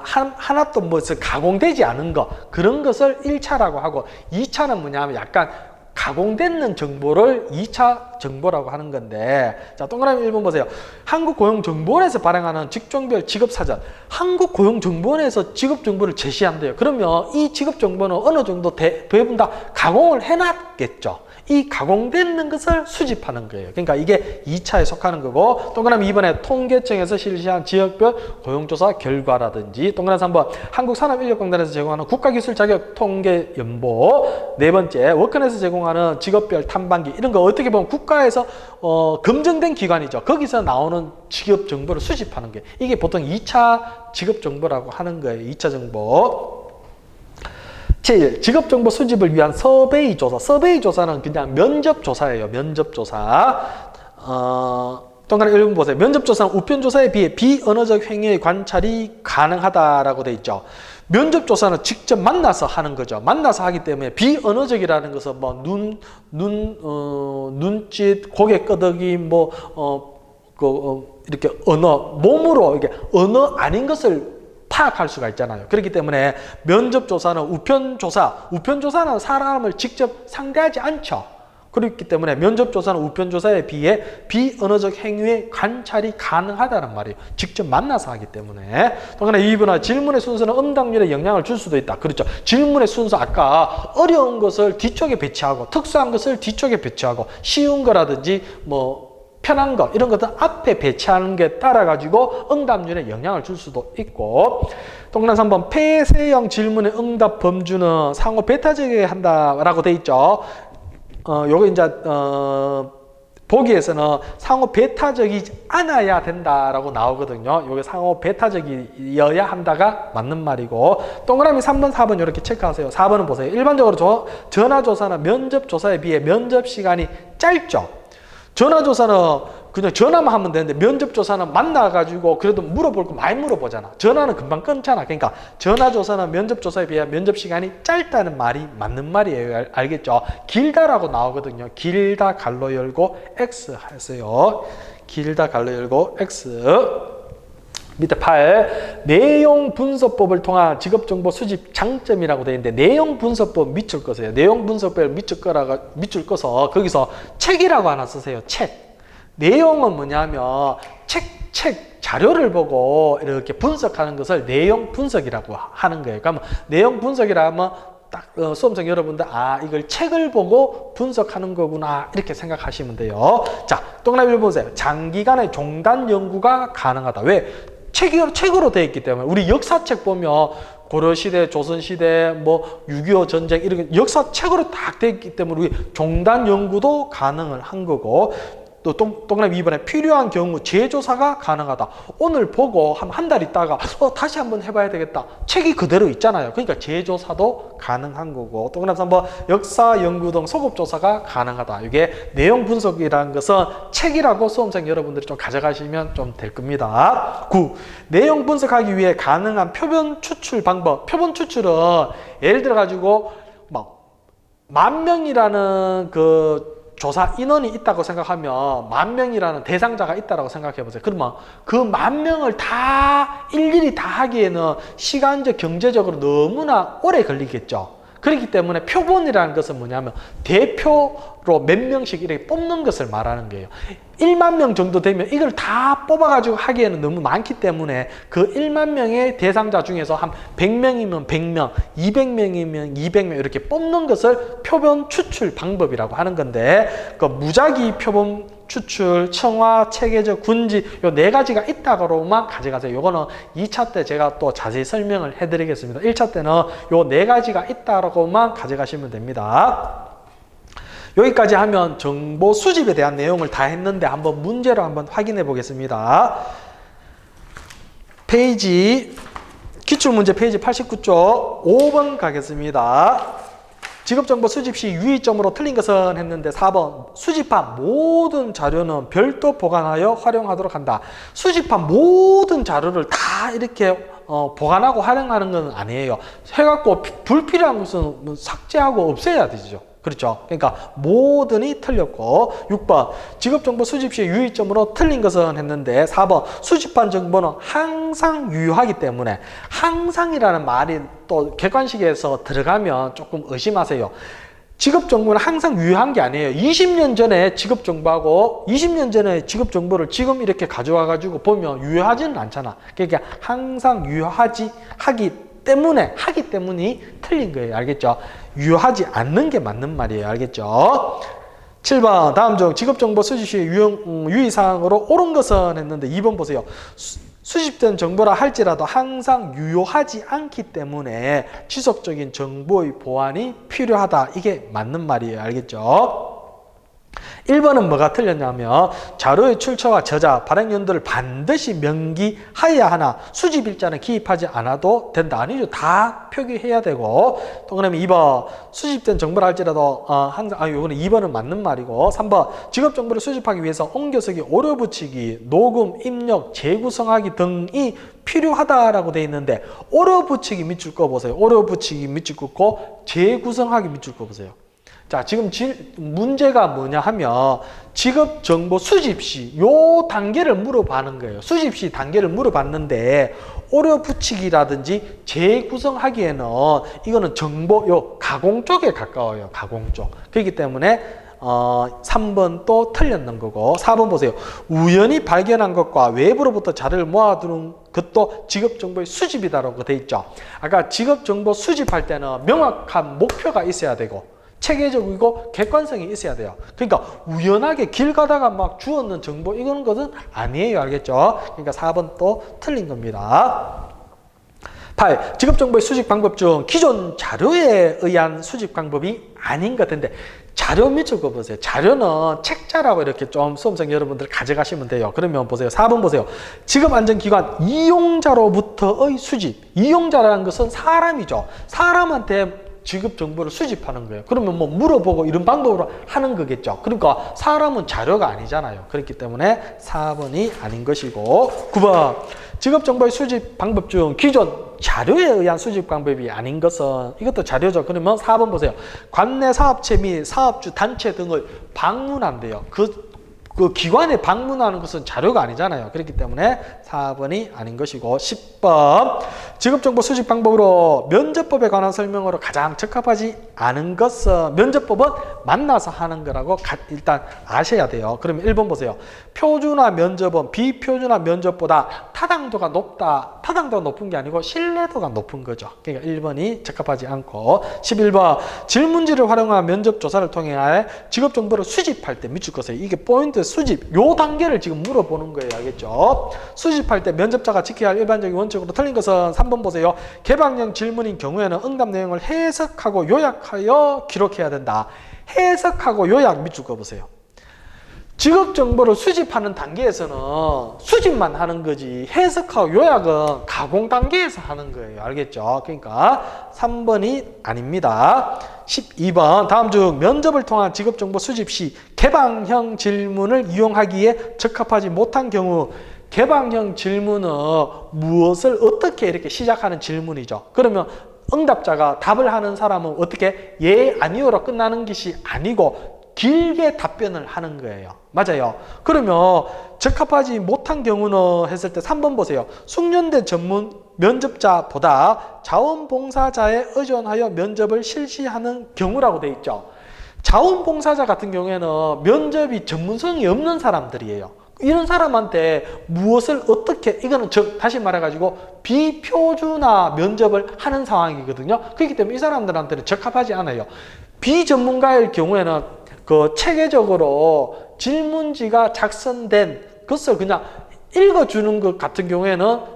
하나도 무슨 가공되지 않은 거 그런 것을 1차라고 하고 2차는 뭐냐면 약간 가공되는 정보를 2차 정보라고 하는 건데 자 동그라미 1번 보세요. 한국고용정보원에서 발행하는 직종별 직업사전 한국고용정보원에서 직업정보를 제시한대요. 그러면 이 직업정보는 어느 정도 대부분 다 가공을 해놨겠죠. 이 가공되는 것을 수집하는 거예요. 그러니까 이게 2차에 속하는 거고 동그라미 2번에 통계청에서 실시한 지역별 고용조사 결과라든지 동그라미 3번 한국산업인력공단에서 제공하는 국가기술 자격 통계 연보 네 번째 워크넷에서 제공하는 직업별 탐방기 이런 거 어떻게 보면 국가에서 검증된 기관이죠. 거기서 나오는 직업 정보를 수집하는 게 이게 보통 2차 직업 정보라고 하는 거예요. 2차 정보. 제1. 직업정보 수집을 위한 서베이 조사. 서베이 조사는 그냥 면접조사예요. 면접조사. 동그라미 1번 보세요. 면접조사는 우편조사에 비해 비언어적 행위의 관찰이 가능하다라고 돼 있죠. 면접조사는 직접 만나서 하는 거죠. 만나서 하기 때문에 비언어적이라는 것은 뭐 눈짓, 고개 끄덕임, 이렇게 몸으로 이렇게 언어 아닌 것을 파악할 수가 있잖아요. 그렇기 때문에 면접조사는 우편조사는 사람을 직접 상대하지 않죠. 그렇기 때문에 면접조사는 우편조사에 비해 비언어적 행위의 관찰이 가능하다는 말이에요. 직접 만나서 하기 때문에. 동그라미 2번은 질문의 순서는 응답률에 영향을 줄 수도 있다. 그렇죠. 질문의 순서 아까 어려운 것을 뒤쪽에 배치하고 특수한 것을 뒤쪽에 배치하고 쉬운 거라든지 편한 것 이런 것들 앞에 배치하는 게 따라 가지고 응답률에 영향을 줄 수도 있고 동그라미 3번 폐쇄형 질문의 응답 범주는 상호 배타적이게 한다라고 돼 있죠. 요거 이제 보기에서는 상호 배타적이지 않아야 된다라고 나오거든요. 요게 상호 배타적이어야 한다가 맞는 말이고 동그라미 3번, 4번 이렇게 체크하세요. 4번은 보세요. 일반적으로 전화조사나 면접조사에 비해 면접 시간이 짧죠. 전화조사는 그냥 전화만 하면 되는데 면접조사는 만나가지고 그래도 물어볼 거 많이 물어보잖아. 전화는 금방 끊잖아. 그러니까 전화조사는 면접조사에 비해 면접시간이 짧다는 말이 맞는 말이에요. 알겠죠? 길다라고 나오거든요. 길다 갈로 열고 X 하세요. 길다 갈로 열고 X. 밑에 8. 내용 분석법을 통한 직업정보 수집 장점이라고 되어 있는데 내용 분석법 밑줄 거세요. 내용 분석법을 밑줄 꺼서 거기서 책이라고 하나 쓰세요. 책. 내용은 뭐냐면 책 자료를 보고 이렇게 분석하는 것을 내용 분석이라고 하는 거예요. 그러면 내용 분석이라 하면 딱 수험생 여러분들 이걸 책을 보고 분석하는 거구나 이렇게 생각하시면 돼요. 자, 동그라미 1번 보세요. 장기간의 종단 연구가 가능하다. 왜? 책으로 되어 있기 때문에 우리 역사책 보면 고려시대, 조선시대, 6.25 전쟁 이런 역사책으로 딱 되어 있기 때문에 우리 종단 연구도 가능을 한 거고 또 동그라미 2번에 필요한 경우 재조사가 가능하다. 오늘 보고 한 달 있다가 다시 한번 해봐야 되겠다. 책이 그대로 있잖아요. 그러니까 재조사도 가능한 거고, 동그라미 3번 역사 연구 등 소급조사가 가능하다. 이게 내용 분석이라는 것은 책이라고 수험생 여러분들이 좀 가져가시면 좀 될 겁니다. 9. 내용 분석하기 위해 가능한 표본 추출 방법. 표본 추출은 예를 들어 가지고 막 10,000명이라는 그 조사 인원이 있다고 생각하면 10,000명이라는 대상자가 있다고 생각해 보세요. 그러면 그 10,000명을 다 일일이 다 하기에는 시간적, 경제적으로 너무나 오래 걸리겠죠. 그렇기 때문에 표본이라는 것은 뭐냐면 대표로 몇 명씩 이렇게 뽑는 것을 말하는 거예요. 1만 명 정도 되면 이걸 다 뽑아가지고 하기에는 너무 많기 때문에 그 1만 명의 대상자 중에서 한 100명이면 100명, 200명이면 200명 이렇게 뽑는 것을 표본 추출 방법이라고 하는 건데, 그 무작위 표본 추출, 청화, 체계적, 군지 요 4가지가 있다고만 가져가세요. 요거는 2차 때 제가 또 자세히 설명을 해드리겠습니다. 1차 때는 요 4가지가 있다고만 가져가시면 됩니다. 여기까지 하면 정보 수집에 대한 내용을 다 했는데 한번 문제로 한번 확인해 보겠습니다. 페이지, 기출문제 페이지 89쪽 5번 가겠습니다. 직업정보 수집 시 유의점으로 틀린 것은 했는데 4번 수집한 모든 자료는 별도 보관하여 활용하도록 한다. 수집한 모든 자료를 다 이렇게 보관하고 활용하는 건 아니에요. 해갖고 불필요한 것은 삭제하고 없애야 되죠. 그렇죠. 그러니까 모든이 틀렸고, 6번 직업정보 수집 시 유의점으로 틀린 것은 했는데 4번 수집한 정보는 항상 유효하기 때문에, 항상이라는 말이 또 객관식에서 들어가면 조금 의심하세요. 직업정보는 항상 유효한 게 아니에요. 20년 전에 직업정보하고 20년 전에 직업정보를 지금 이렇게 가져와 가지고 보면 유효하지는 않잖아. 그러니까 항상 하기 때문이 틀린 거예요. 알겠죠? 유효하지 않는 게 맞는 말이에요. 알겠죠? 7번 다음 중 직업정보 수집 시 유의사항으로 옳은 것은 했는데 2번 보세요. 수집된 정보라 할지라도 항상 유효하지 않기 때문에 지속적인 정보의 보완이 필요하다. 이게 맞는 말이에요. 알겠죠? 1번은 뭐가 틀렸냐면 자료의 출처와 저자, 발행 연도를 반드시 명기하여야 하나 수집일자는 기입하지 않아도 된다. 아니죠. 다 표기해야 되고, 동그라미 2번 수집된 정보를 할지라도 항상 이거는 2번은 맞는 말이고, 3번 직업정보를 수집하기 위해서 옮겨쓰기, 오려붙이기, 녹음, 입력, 재구성하기 등이 필요하다라고 되어 있는데 오려붙이기 밑줄 거 보세요. 오려붙이기 밑줄 긋고 재구성하기 밑줄 거 보세요. 자, 지금 문제가 뭐냐 하면 직업정보 수집 시 요 단계를 물어보는 거예요. 수집 시 단계를 물어봤는데 오려 붙이기라든지 재구성하기에는 이거는 정보 요 가공 쪽에 가까워요. 가공 쪽. 그렇기 때문에 3번 또 틀렸는 거고, 4번 보세요. 우연히 발견한 것과 외부로부터 자료를 모아두는 것도 직업정보의 수집이다라고 돼 있죠. 아까 직업정보 수집할 때는 명확한 목표가 있어야 되고 체계적이고 객관성이 있어야 돼요. 그러니까 우연하게 길 가다가 막 주웠는 정보 이거는 것은 아니에요. 알겠죠? 그러니까 4번 또 틀린 겁니다. 8. 직업정보의 수집 방법 중 기존 자료에 의한 수집 방법이 아닌 것 같은데 자료 밑줄 거 보세요. 자료는 책자라고 이렇게 좀 수험생 여러분들 가져가시면 돼요. 그러면 보세요. 4번 보세요. 직업안전기관 이용자로부터의 수집. 이용자라는 것은 사람이죠. 사람한테 직업 정보를 수집하는 거예요. 그러면 뭐 물어보고 이런 방법으로 하는 거겠죠. 그러니까 사람은 자료가 아니잖아요. 그렇기 때문에 4번이 아닌 것이고, 9번 직업 정보의 수집 방법 중 기존 자료에 의한 수집 방법이 아닌 것은 이것도 자료죠. 그러면 4번 보세요. 관내 사업체 및 사업주 단체 등을 방문한대요. 그 기관에 방문하는 것은 자료가 아니잖아요. 그렇기 때문에 4번이 아닌 것이고, 10번 직업정보 수집 방법으로 면접법에 관한 설명으로 가장 적합하지 않은 것은 면접법은 만나서 하는 거라고 일단 아셔야 돼요. 그러면 1번 보세요. 표준화 면접은 비표준화 면접보다 타당도가 높다. 타당도가 높은 게 아니고 신뢰도가 높은 거죠. 그러니까 1번이 적합하지 않고, 11번 질문지를 활용한 면접 조사를 통해 직업정보를 수집할 때 밑줄 거세요. 이게 포인트 수집 요 단계를 지금 물어보는 거예요. 알겠죠? 수집할 때 면접자가 지켜야 할 일반적인 원칙으로 틀린 것은 3번 보세요. 개방형 질문인 경우에는 응답 내용을 해석하고 요약하여 기록해야 된다. 해석하고 요약 밑줄 거 보세요. 직업 정보를 수집하는 단계에서는 수집만 하는 거지 해석하고 요약은 가공 단계에서 하는 거예요. 알겠죠? 그러니까 3번이 아닙니다. 12번 다음 중 면접을 통한 직업 정보 수집 시 개방형 질문을 이용하기에 적합하지 못한 경우. 개방형 질문은 무엇을 어떻게 이렇게 시작하는 질문이죠. 그러면 응답자가 답을 하는 사람은 어떻게 예, 아니요로 끝나는 것이 아니고 길게 답변을 하는 거예요. 맞아요. 그러면 적합하지 못한 경우는 했을 때 3번 보세요. 숙련된 전문 면접자보다 자원봉사자에 의존하여 면접을 실시하는 경우라고 돼 있죠. 자원봉사자 같은 경우에는 면접이 전문성이 없는 사람들이에요. 이런 사람한테 무엇을 어떻게, 이거는 다시 말해가지고 비표준화 면접을 하는 상황이거든요. 그렇기 때문에 이 사람들한테는 적합하지 않아요. 비전문가일 경우에는 그 체계적으로 질문지가 작성된 것을 그냥 읽어주는 것 같은 경우에는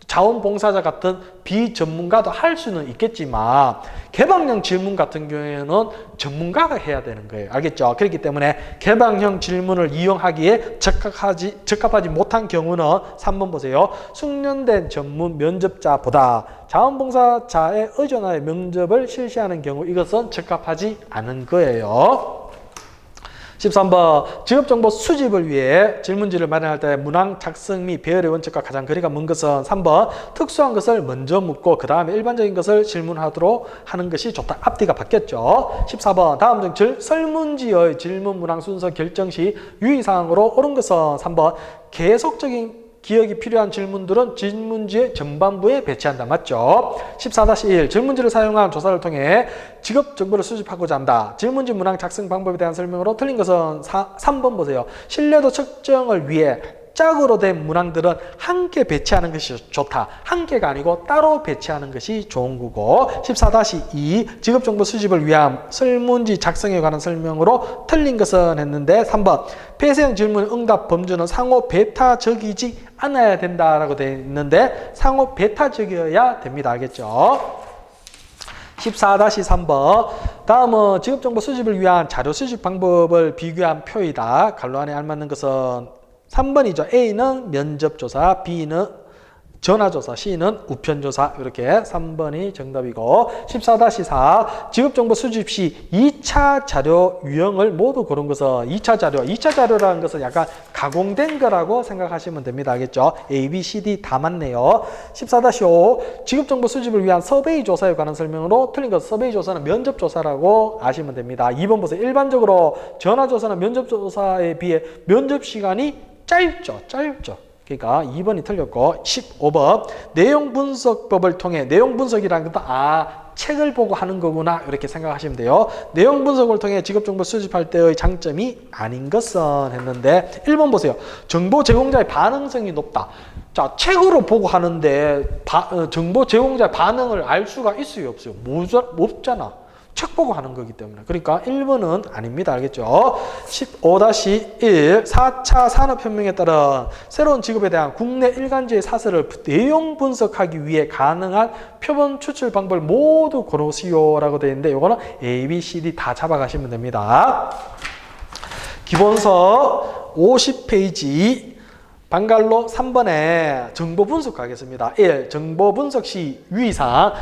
자원봉사자 같은 비전문가도 할 수는 있겠지만 개방형 질문 같은 경우에는 전문가가 해야 되는 거예요. 알겠죠? 그렇기 때문에 개방형 질문을 이용하기에 적합하지 못한 경우는 3번 보세요. 숙련된 전문 면접자보다 자원봉사자에 의존하여 면접을 실시하는 경우 이것은 적합하지 않은 거예요. 13번 직업정보 수집을 위해 질문지를 마련할 때 문항 작성 및 배열의 원칙과 가장 거리가 먼 것은 3번 특수한 것을 먼저 묻고 그 다음에 일반적인 것을 질문하도록 하는 것이 좋다. 앞뒤가 바뀌었죠. 14번 다음 중 설문지의 질문 문항 순서 결정 시 유의사항으로 옳은 것은 3번 계속적인 기억이 필요한 질문들은 질문지의 전반부에 배치한다. 맞죠? 14-1 질문지를 사용한 조사를 통해 직업 정보를 수집하고자 한다. 질문지 문항 작성 방법에 대한 설명으로 틀린 것은 3번 보세요. 신뢰도 측정을 위해 짝으로 된 문항들은 함께 배치하는 것이 좋다. 함께가 아니고 따로 배치하는 것이 좋은 거고. 14-2 직업정보 수집을 위한 설문지 작성에 관한 설명으로 틀린 것은 했는데 3번 폐쇄형 질문 응답 범주는 상호 배타적이지 않아야 된다라고 되어 있는데 상호 배타적이어야 됩니다. 알겠죠? 14-3번 다음은 직업정보 수집을 위한 자료 수집 방법을 비교한 표이다. 갈로 안에 알맞는 것은 3번이죠. A는 면접조사, B는 전화조사, C는 우편조사. 이렇게 3번이 정답이고 14-4 직업정보 수집 시 2차 자료 유형을 모두 고른 것은 2차 자료라는 것은 약간 가공된 거라고 생각하시면 됩니다. 알겠죠? A, B, C, D 다 맞네요. 14-5 직업정보 수집을 위한 서베이 조사에 관한 설명으로 틀린 것은 서베이 조사는 면접조사라고 아시면 됩니다. 2번 보세요. 일반적으로 전화조사는 면접조사에 비해 면접시간이 짧죠. 그러니까 2번이 틀렸고 15번 내용 분석법을 통해 내용 분석이라는 것도 책을 보고 하는 거구나 이렇게 생각하시면 돼요. 내용 분석을 통해 직업정보 수집할 때의 장점이 아닌 것은 했는데 1번 보세요. 정보 제공자의 반응성이 높다. 자, 책으로 보고 하는데 정보 제공자의 반응을 알 수가 있어요, 없어요? 없잖아. 책 보고 하는 거기 때문에. 그러니까 1번은 아닙니다. 알겠죠? 15-1 4차 산업혁명에 따른 새로운 직업에 대한 국내 일간지의 사설을 내용 분석하기 위해 가능한 표본 추출 방법을 모두 고르시오 라고 되어 있는데 이거는 A, B, C, D 다 잡아가시면 됩니다. 기본서 50페이지 방갈로 3번에 정보 분석 가겠습니다. 1. 정보 분석 시 유의사항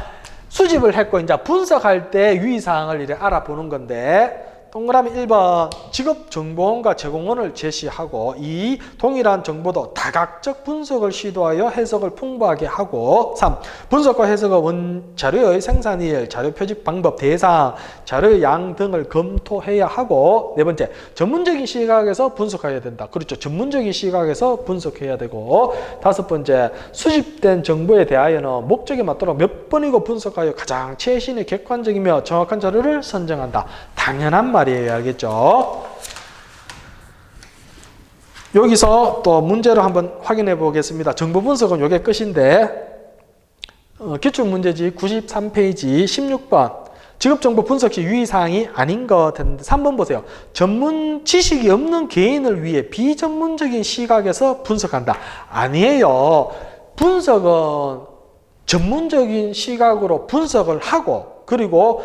수집을 했고 이제 분석할 때 유의사항을 이렇게 알아보는 건데 동그라미 1번 직업정보원과 제공원을 제시하고 2. 동일한 정보도 다각적 분석을 시도하여 해석을 풍부하게 하고 3. 분석과 해석의 원자료의 생산일, 자료 표집 방법, 대상, 자료의 양 등을 검토해야 하고 4번째 전문적인 시각에서 분석해야 된다. 그렇죠. 전문적인 시각에서 분석해야 되고 5번째 수집된 정보에 대하여는 목적에 맞도록 몇 번이고 분석하여 가장 최신의 객관적이며 정확한 자료를 선정한다. 당연한 말이에요. 알겠죠? 여기서 또 문제로 한번 확인해 보겠습니다. 정보 분석은 이게 끝인데 기출문제지 93페이지 16번 직업정보 분석 시 유의사항이 아닌 것 했는데 3번 보세요. 전문 지식이 없는 개인을 위해 비전문적인 시각에서 분석한다. 아니에요. 분석은 전문적인 시각으로 분석을 하고 그리고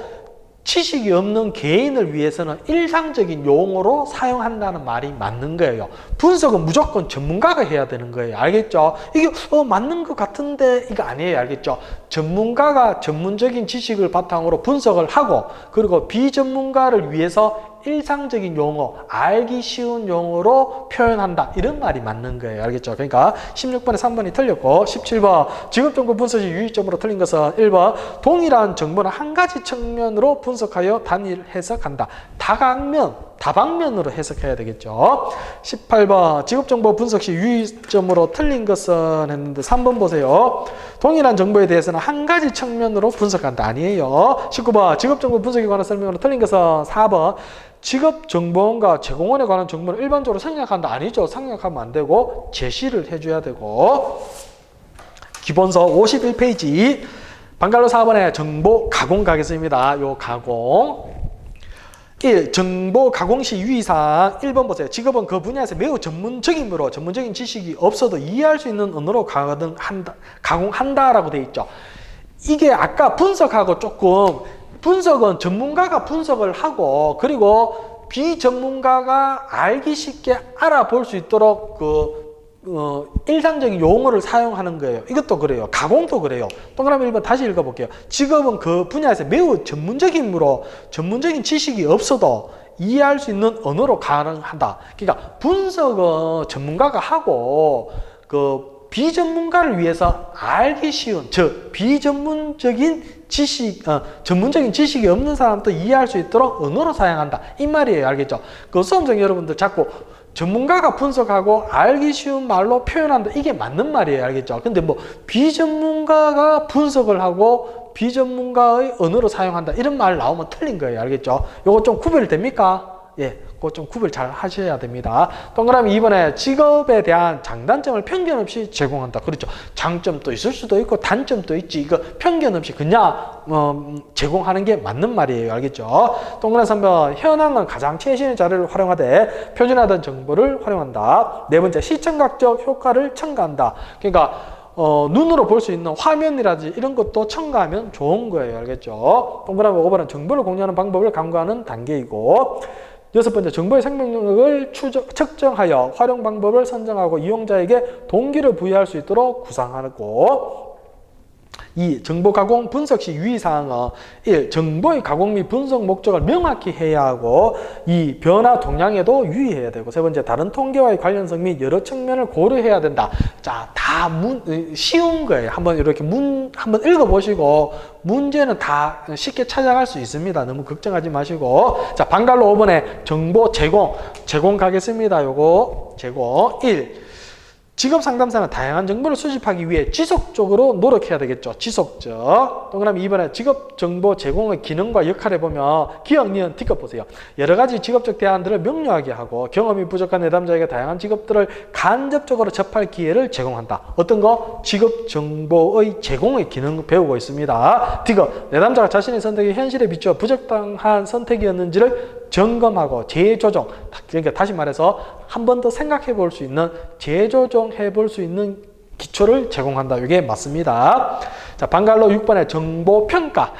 지식이 없는 개인을 위해서는 일상적인 용어로 사용한다는 말이 맞는 거예요. 분석은 무조건 전문가가 해야 되는 거예요. 알겠죠? 이게 맞는 것 같은데 이거 아니에요. 알겠죠? 전문가가 전문적인 지식을 바탕으로 분석을 하고, 그리고 비전문가를 위해서 일상적인 용어, 알기 쉬운 용어로 표현한다. 이런 말이 맞는 거예요. 알겠죠? 그러니까 16번에 3번이 틀렸고, 17번 직업정보 분석이 유의점으로 틀린 것은 1번 동일한 정보는 한 가지 측면으로 분석하여 단일 해석한다. 다방면으로 해석해야 되겠죠. 18번 직업정보 분석 시 유의점으로 틀린 것은 했는데 3번 보세요. 동일한 정보에 대해서는 한 가지 측면으로 분석한다. 아니에요. 19번 직업정보 분석에 관한 설명으로 틀린 것은 4번 직업정보원과 제공원에 관한 정보를 일반적으로 생략한다. 아니죠. 생략하면 안 되고 제시를 해줘야 되고. 기본서 51페이지 방갈로 4번에 정보 가공 가겠습니다. 요 가공 1. 정보 가공 시 유의사항 1번 보세요. 직업은 그 분야에서 매우 전문적이므로 전문적인 지식이 없어도 이해할 수 있는 언어로 가공한다라고 되어 있죠. 이게 아까 분석하고 조금, 분석은 전문가가 분석을 하고, 그리고 비전문가가 알기 쉽게 알아볼 수 있도록 일상적인 용어를 사용하는 거예요. 이것도 그래요. 가공도 그래요. 동그라미 1번 다시 읽어볼게요. 직업은 그 분야에서 매우 전문적이므로 전문적인 지식이 없어도 이해할 수 있는 언어로 가능하다. 그러니까 분석은 전문가가 하고, 비전문가를 위해서 알기 쉬운, 즉 비전문적인 지식, 전문적인 지식이 없는 사람도 이해할 수 있도록 언어로 사용한다. 이 말이에요. 알겠죠? 수험생 여러분들 자꾸 전문가가 분석하고 알기 쉬운 말로 표현한다. 이게 맞는 말이에요. 알겠죠? 근데 비전문가가 분석을 하고 비전문가의 언어로 사용한다. 이런 말 나오면 틀린 거예요. 알겠죠? 요거 좀 구별이 됩니까? 예, 그거 좀 구별 잘 하셔야 됩니다. 동그라미 2번에 직업에 대한 장단점을 편견 없이 제공한다. 그렇죠. 장점도 있을 수도 있고 단점도 있지. 이거 편견 없이 그냥 제공하는 게 맞는 말이에요. 알겠죠? 동그라미 3번 현황은 가장 최신의 자료를 활용하되 표준화된 정보를 활용한다. 네 번째 시청각적 효과를 첨가한다. 그러니까 눈으로 볼 수 있는 화면이라든지 이런 것도 첨가하면 좋은 거예요. 알겠죠? 동그라미 5번은 정보를 공유하는 방법을 강구하는 단계이고, 여섯 번째, 정보의 생명력을 측정하여 활용 방법을 선정하고 이용자에게 동기를 부여할 수 있도록 구상하고, 2. 정보 가공 분석 시 유의사항은 1. 정보의 가공 및 분석 목적을 명확히 해야 하고, 2. 변화 동향에도 유의해야 되고, 세 번째, 다른 통계와의 관련성 및 여러 측면을 고려해야 된다. 자, 다 쉬운 거예요. 한번 이렇게 한번 읽어보시고 문제는 다 쉽게 찾아갈 수 있습니다. 너무 걱정하지 마시고. 자, 방갈로 5번에 정보 제공 가겠습니다. 요거 제공 1. 직업 상담사는 다양한 정보를 수집하기 위해 지속적으로 노력해야 되겠죠. 지속적. 동그라미 2번에 직업 정보 제공의 기능과 역할을 보면 기억, 니은, 티컷 보세요. 여러 가지 직업적 대안들을 명료하게 하고 경험이 부족한 내담자에게 다양한 직업들을 간접적으로 접할 기회를 제공한다. 어떤 거? 직업 정보의 제공의 기능 배우고 있습니다. 티컷. 내담자가 자신의 선택이 현실에 비추어 부적당한 선택이었는지를 점검하고 재조정. 그러니까 다시 말해서 한 번 더 생각해 볼 수 있는, 재조정해 볼 수 있는 기초를 제공한다. 이게 맞습니다. 자, 방갈로 6번에 정보 평가.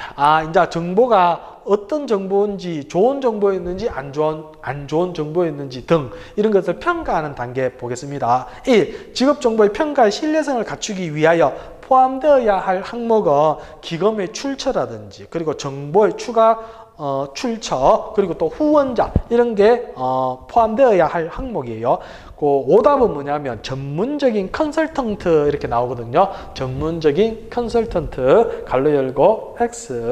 이제 정보가 어떤 정보인지, 좋은 정보였는지 안 좋은 정보였는지 등 이런 것을 평가하는 단계 보겠습니다. 1. 직업 정보의 평가의 신뢰성을 갖추기 위하여 포함되어야 할 항목은 기검의 출처라든지, 그리고 정보의 출처, 그리고 또 후원자, 이런 게 포함되어야 할 항목이에요. 오답은 뭐냐면 전문적인 컨설턴트 이렇게 나오거든요. 전문적인 컨설턴트 갈로 열고 X.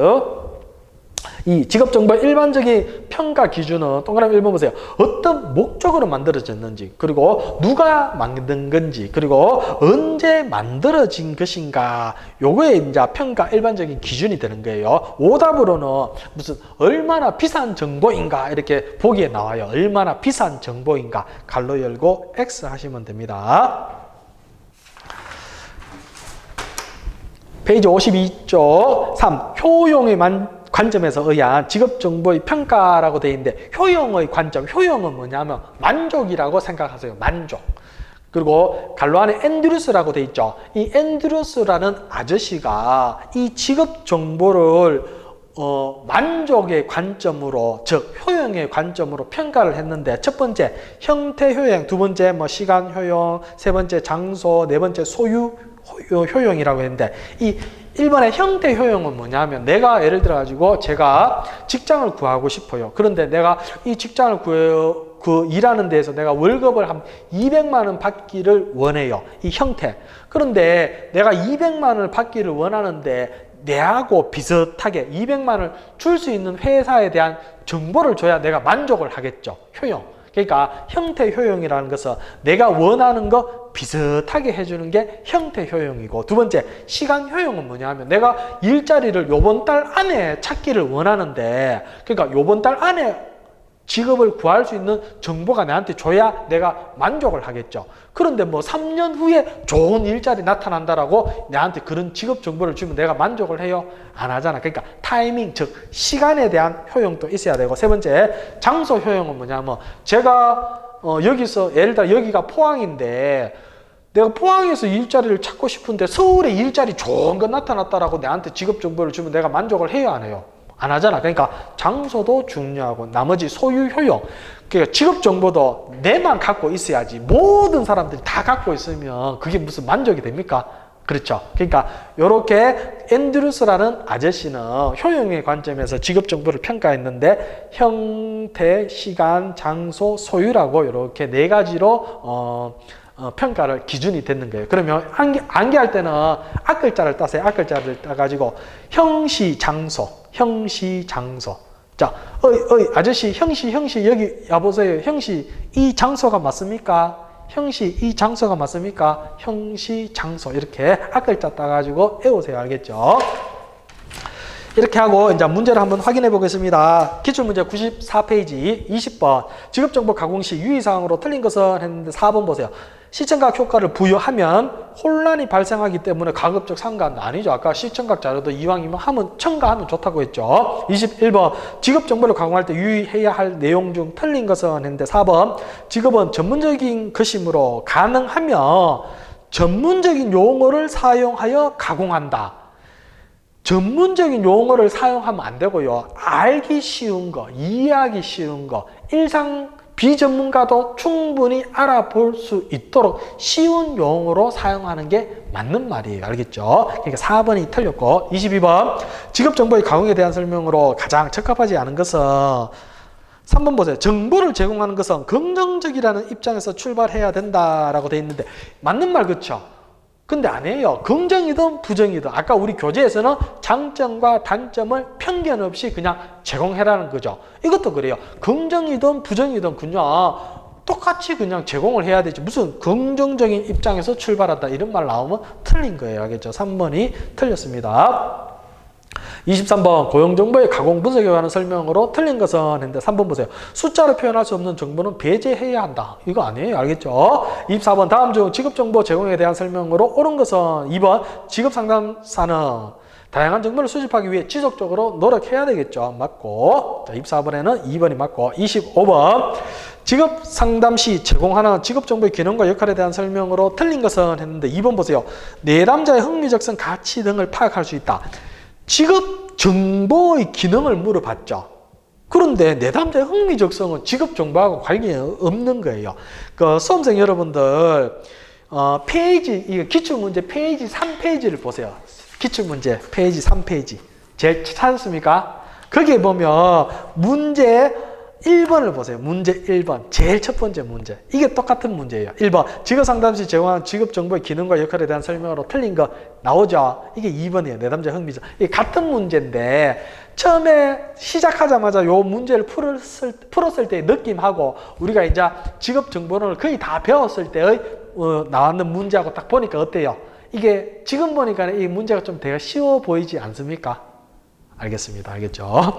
이 직업정보의 일반적인 평가 기준은 동그라미 1번 보세요. 어떤 목적으로 만들어졌는지, 그리고 누가 만든 건지, 그리고 언제 만들어진 것인가, 요거에 이제 평가 일반적인 기준이 되는 거예요. 오답으로는 무슨 얼마나 비싼 정보인가 이렇게 보기에 나와요. 얼마나 비싼 정보인가 갈로 열고 X 하시면 됩니다. 페이지 52쪽 3. 효용의 관점에서 의한 직업정보의 평가라고 되어 있는데, 효용의 관점, 효용은 뭐냐면 만족이라고 생각하세요. 만족. 그리고 갈로 안에 앤드루스라고 되어 있죠. 이 앤드루스라는 아저씨가 이 직업정보를 만족의 관점으로, 즉 효용의 관점으로 평가를 했는데, 첫 번째 형태 효용, 두 번째 뭐 시간 효용, 세 번째 장소, 네 번째 소유 효용이라고 했는데, 이 1번의 형태 효용은 뭐냐면, 내가 예를 들어 가지고 제가 직장을 구하고 싶어요. 그런데 내가 이 직장을 일하는 데에서 내가 월급을 한 200만 원 받기를 원해요. 이 형태. 그런데 내가 200만 원을 받기를 원하는데 내하고 비슷하게 200만 원을 줄 수 있는 회사에 대한 정보를 줘야 내가 만족을 하겠죠. 효용. 그러니까 형태 효용이라는 것은 내가 원하는 거 비슷하게 해주는 게 형태 효용이고, 두 번째 시간 효용은 뭐냐면, 내가 일자리를 요번 달 안에 찾기를 원하는데, 그러니까 요번 달 안에 직업을 구할 수 있는 정보가 나한테 줘야 내가 만족을 하겠죠. 그런데 뭐 3년 후에 좋은 일자리 나타난다라고 나한테 그런 직업 정보를 주면 내가 만족을 해요? 안 하잖아. 그러니까 타이밍, 즉 시간에 대한 효용도 있어야 되고, 세 번째 장소 효용은 뭐냐면, 제가 여기서 예를 들어 여기가 포항인데 내가 포항에서 일자리를 찾고 싶은데 서울에 일자리 좋은 거 나타났다라고 나한테 직업 정보를 주면 내가 만족을 해요, 안 해요? 안 하잖아. 그러니까 장소도 중요하고, 나머지 소유 효용, 그러니까 직업 정보도 내만 갖고 있어야지. 모든 사람들이 다 갖고 있으면 그게 무슨 만족이 됩니까? 그렇죠. 그러니까 이렇게 앤드루스라는 아저씨는 효용의 관점에서 직업 정보를 평가했는데, 형태, 시간, 장소, 소유라고 이렇게 네 가지로 평가를 기준이 됐는 거예요. 그러면 암기할 때는 앞글자를 따세요. 앞글자를 따가지고 형시 장소, 형시 장소. 자, 아저씨, 형시 여기 와보세요. 형시 이 장소가 맞습니까? 형시 이 장소가 맞습니까? 형시 장소. 이렇게 앞글자 따가지고 외우세요. 알겠죠? 이렇게 하고 이제 문제를 한번 확인해 보겠습니다. 기출문제 94페이지 20번. 직업정보 가공 시 유의사항으로 틀린 것은 했는데 4번 보세요. 시청각 효과를 부여하면 혼란이 발생하기 때문에 가급적 삼가한다. 아니죠. 아까 시청각 자료도 이왕이면 첨가하면 좋다고 했죠. 21번. 직업정보를 가공할 때 유의해야 할 내용 중 틀린 것은 했는데 4번. 직업은 전문적인 것이므로 가능하면 전문적인 용어를 사용하여 가공한다. 전문적인 용어를 사용하면 안 되고요. 알기 쉬운 거, 이해하기 쉬운 거, 일상 비전문가도 충분히 알아볼 수 있도록 쉬운 용어로 사용하는 게 맞는 말이에요. 알겠죠? 그러니까 4번이 틀렸고, 22번. 직업정보의 가공에 대한 설명으로 가장 적합하지 않은 것은 3번 보세요. 정보를 제공하는 것은 긍정적이라는 입장에서 출발해야 된다라고 돼 있는데, 맞는 말 그렇죠? 근데 아니에요. 긍정이든 부정이든 아까 우리 교재에서는 장점과 단점을 편견 없이 그냥 제공해라는 거죠. 이것도 그래요. 긍정이든 부정이든 그냥 똑같이 그냥 제공을 해야 되지. 무슨 긍정적인 입장에서 출발한다 이런 말 나오면 틀린 거예요. 알겠죠? 3번이 틀렸습니다. 23번. 고용정보의 가공 분석에 관한 설명으로 틀린 것은 했는데 3번 보세요. 숫자로 표현할 수 없는 정보는 배제해야 한다. 이거 아니에요. 알겠죠? 24번. 다음 중 직업정보 제공에 대한 설명으로 옳은 것은 2번. 직업상담사는 다양한 정보를 수집하기 위해 지속적으로 노력해야 되겠죠. 맞고. 자, 24번에는 2번이 맞고. 25번. 직업상담 시 제공하는 직업정보의 기능과 역할에 대한 설명으로 틀린 것은 했는데 2번 보세요. 내담자의 흥미적성, 가치 등을 파악할 수 있다. 직업 정보의 기능을 물어봤죠. 그런데 내담자의 흥미적성은 직업 정보하고 관련이 없는 거예요. 그 수험생 여러분들 페이지, 이거 기출문제 페이지 3페이지를 보세요. 기출문제 페이지 3페이지. 제일 찾았습니까? 거기에 보면 문제 1번을 보세요. 문제 1번. 제일 첫 번째 문제. 이게 똑같은 문제예요. 1번. 직업상담 시 제공하는 직업정보의 기능과 역할에 대한 설명으로 틀린 거 나오죠. 이게 2번이에요. 내담자 흥미적. 이게 같은 문제인데 처음에 시작하자마자 요 문제를 풀었을 때의 느낌하고 우리가 이제 직업정보를 거의 다 배웠을 때의 나왔는 문제하고 딱 보니까 어때요? 이게 지금 보니까 이 문제가 좀 되게 쉬워 보이지 않습니까? 알겠습니다. 알겠죠?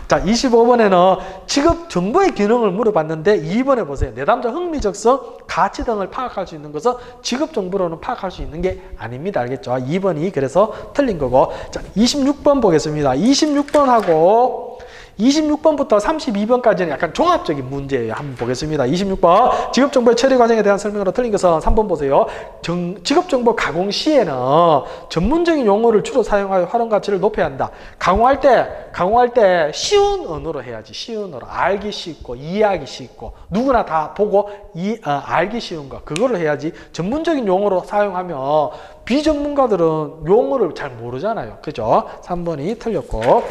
자, 25번에는 직업 정보의 기능을 물어봤는데 2번에 보세요. 내담자 흥미적성, 가치 등을 파악할 수 있는 것은 직업 정보로는 파악할 수 있는 게 아닙니다. 알겠죠? 2번이 그래서 틀린 거고. 자, 26번 보겠습니다. 26번하고 26번부터 32번까지는 약간 종합적인 문제예요. 한번 보겠습니다. 26번 직업정보의 처리 과정에 대한 설명으로 틀린 것은 3번 보세요. 직업정보 가공 시에는 전문적인 용어를 주로 사용하여 활용 가치를 높여야 한다. 강화할 때 쉬운 언어로 해야지. 쉬운 언어로 알기 쉽고 이해하기 쉽고 누구나 다 보고 알기 쉬운 거 그거를 해야지. 전문적인 용어로 사용하면 비전문가들은 용어를 잘 모르잖아요. 그죠? 3번이 틀렸고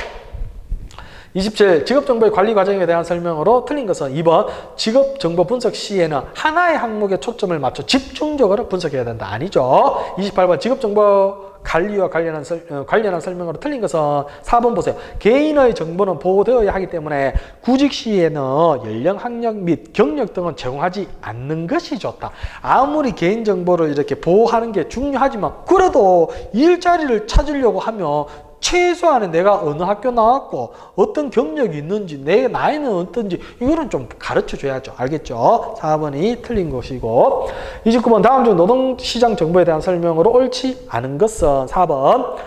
27. 직업정보의 관리 과정에 대한 설명으로 틀린 것은 2번 직업정보 분석 시에는 하나의 항목에 초점을 맞춰 집중적으로 분석해야 된다. 아니죠. 28번 직업정보 관리와 관련한 설명으로 틀린 것은 4번 보세요. 개인의 정보는 보호되어야 하기 때문에 구직 시에는 연령, 학력 및 경력 등은 제공하지 않는 것이 좋다. 아무리 개인정보를 이렇게 보호하는 게 중요하지만 그래도 일자리를 찾으려고 하면 최소한의 내가 어느 학교 나왔고 어떤 경력이 있는지 내 나이는 어떤지 이거는 좀 가르쳐 줘야죠. 알겠죠? 4번이 틀린 것이고 29번 다음 중 노동시장 정보에 대한 설명으로 옳지 않은 것은 4번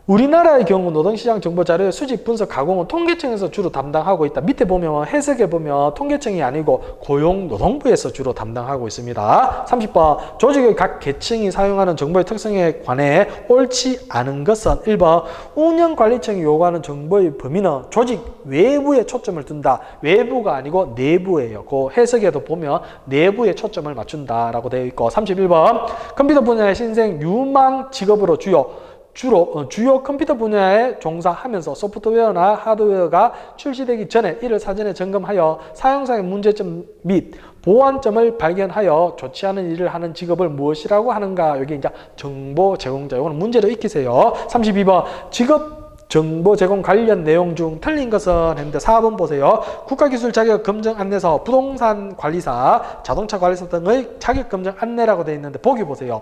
우리나라의 경우 노동시장 정보자료의 수집, 분석, 가공은 통계청에서 주로 담당하고 있다. 밑에 보면 해석에 보면 통계청이 아니고 고용노동부에서 주로 담당하고 있습니다. 30번 조직의 각 계층이 사용하는 정보의 특성에 관해 옳지 않은 것은 1번 운영관리청이 요구하는 정보의 범위는 조직 외부에 초점을 둔다. 외부가 아니고 내부예요. 그 해석에도 보면 내부에 초점을 맞춘다라고 되어 있고 31번 컴퓨터 분야의 신생 유망 직업으로 주요 컴퓨터 분야에 종사하면서 소프트웨어나 하드웨어가 출시되기 전에 이를 사전에 점검하여 사용상의 문제점 및 보완점을 발견하여 좋지 않은 일을 하는 직업을 무엇이라고 하는가. 여기 이제 정보 제공자. 이거는 문제로 익히세요. 32번 직업 정보 제공 관련 내용 중 틀린 것은 했는데 4번 보세요. 국가기술 자격 검증 안내서, 부동산 관리사, 자동차 관리사 등의 자격 검증 안내라고 되어 있는데 보기 보세요.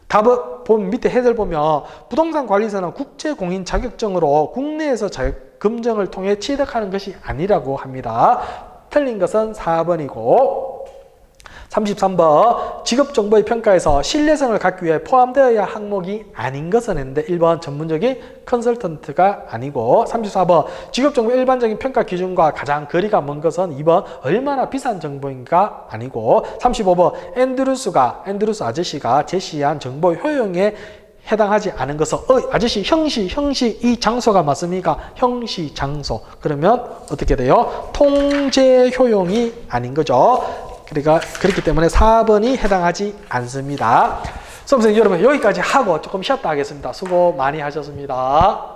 답을 보면 밑에 해설 보면 부동산 관리사는 국제공인 자격증으로 국내에서 자격 검증을 통해 취득하는 것이 아니라고 합니다. 틀린 것은 4번이고 33번 직업정보의 평가에서 신뢰성을 갖기 위해 포함되어야 할 항목이 아닌 것은 했는데 1번 전문적인 컨설턴트가 아니고 34번 직업정보 일반적인 평가 기준과 가장 거리가 먼 것은 2번 얼마나 비싼 정보인가 아니고 35번 앤드루스 아저씨가 제시한 정보 효용에 해당하지 않은 것은 아저씨 형시 이 장소가 맞습니까? 형시 장소 그러면 어떻게 돼요? 통제 효용이 아닌 거죠. 그러니까 그렇기 때문에 4번이 해당하지 않습니다. 수험생 여러분 여기까지 하고 조금 쉬었다 하겠습니다. 수고 많이 하셨습니다.